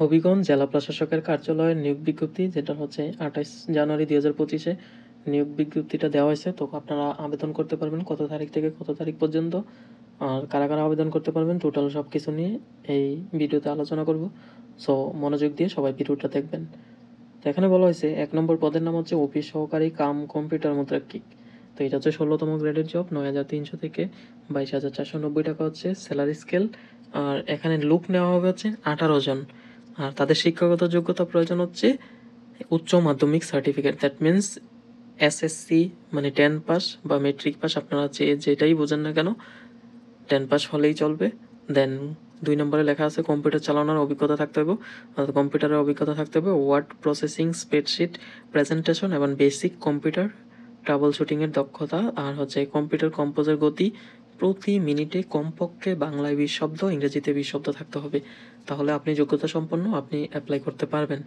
হবিগঞ্জ জেলা প্রশাসকের কার্যালয়ের নিয়োগ বিজ্ঞপ্তি, যেটা হচ্ছে 28 জানুয়ারি 2025 নিয়োগ বিজ্ঞপ্তিটা দেওয়া হয়েছে। তো আপনারা আবেদন করতে পারবেন কত তারিখ থেকে কত তারিখ পর্যন্ত, আর কারা কারা আবেদন করতে পারবেন, টোটাল সব কিছু নিয়ে এই ভিডিওতে আলোচনা করব। সো মনোযোগ দিয়ে সবাই ভিডিওটা দেখবেন। তো এখানে বলা হয়েছে 1 নম্বর পদের নাম হচ্ছে অফিস সহকারী কাম কম্পিউটার মুদ্রাক্ষিক। তো এটা হচ্ছে 16তম গ্রেডের জব, 9,300 থেকে 22,490 টাকা হচ্ছে স্যালারি স্কেল। আর এখানে লোক নেওয়া হবে হচ্ছে 18 জন। আর তাদের শিক্ষাগত যোগ্যতা প্রয়োজন হচ্ছে উচ্চ মাধ্যমিক সার্টিফিকেট, দ্যাট মিন্স এসএসসি মানে 10 পাস বা মেট্রিক পাস, আপনারা যেটাই বোঝেন না কেন 10 পাস হলেই চলবে। দেন 2 নম্বরে লেখা আছে কম্পিউটার চালানোর অভিজ্ঞতা থাকতে হবে, অর্থাৎ কম্পিউটারের অভিজ্ঞতা থাকতে হবে, ওয়ার্ড প্রসেসিং, স্প্রেডশিট, প্রেজেন্টেশন এবং বেসিক কম্পিউটার ট্রাবল শুটিংয়ের দক্ষতা। আর হচ্ছে কম্পিউটার কম্পোজের গতি প্রতি মিনিটে কমপক্ষে বাংলায় 20 শব্দ, ইংরেজিতে 20 শব্দ থাকতে হবে। তাহলে আপনি যোগ্যতা সম্পন্ন, আপনি অ্যাপ্লাই করতে পারবেন।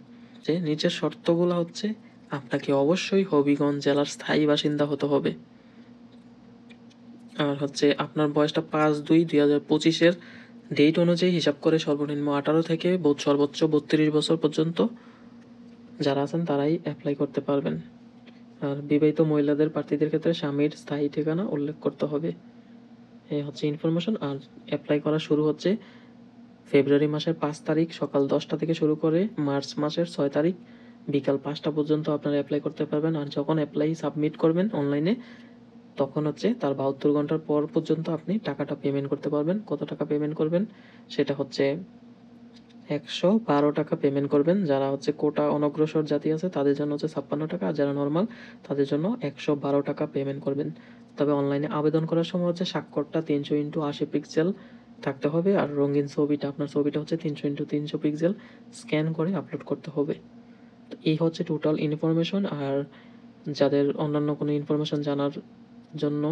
যে নিচের শর্তগুলো হচ্ছে আপনাকে অবশ্যই হবিগঞ্জ জেলার স্থায়ী বাসিন্দা হতে হবে। আর হচ্ছে আপনার বয়সটা 5/2/2025 ডেট অনুযায়ী হিসাব করে সর্বনিম্ন 18 থেকে সর্বোচ্চ 32 বছর পর্যন্ত যারা আছেন তারাই অ্যাপ্লাই করতে পারবেন। আর বিবাহিত মহিলাদের প্রার্থীদের ক্ষেত্রে স্বামীর স্থায়ী ঠিকানা উল্লেখ করতে হবে। এই হচ্ছে ইনফরমেশন। আর অ্যাপ্লাই করা শুরু হচ্ছে ফেব্রুয়ারি মাসের 5 তারিখ সকাল 10টা থেকে শুরু করে মার্চ মাসের 6 তারিখ বিকাল 5টা পর্যন্ত আপনারা অ্যাপ্লাই করতে পারবেন। আর যখন অ্যাপ্লাই সাবমিট করবেন অনলাইনে, তখন হচ্ছে তার 72 ঘন্টার পর পর্যন্ত আপনি টাকাটা পেমেন্ট করতে পারবেন। কত টাকা পেমেন্ট করবেন সেটা হচ্ছে 112 টাকা পেমেন্ট করবেন। যারা হচ্ছে কোটা অনগ্রসর জাতি আছে তাদের জন্য হচ্ছে 56 টাকা, আর যারা নর্মাল তাদের জন্য 112 টাকা পেমেন্ট করবেন। তবে অনলাইনে আবেদন করার সময় হচ্ছে স্বাক্ষরটা 300x80 পিক্সেল থাকতে হবে, আর রঙিন ছবিটা, আপনার ছবিটা হচ্ছে 300x300 পিক্সেল স্ক্যান করে আপলোড করতে হবে। তো এই হচ্ছে টোটাল ইনফরমেশন। আর যাদের অন্যান্য কোনো ইনফরমেশন জানার জন্য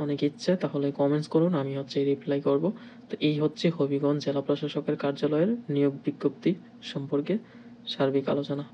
অনেক ইচ্ছে, তাহলে কমেন্টস করুন, আমি হচ্ছে রিপ্লাই করব। তো এই হচ্ছে হবিগঞ্জ জেলা প্রশাসকের কার্যালয়ের নিয়োগ বিজ্ঞপ্তি সম্পর্কে সার্বিক আলোচনা।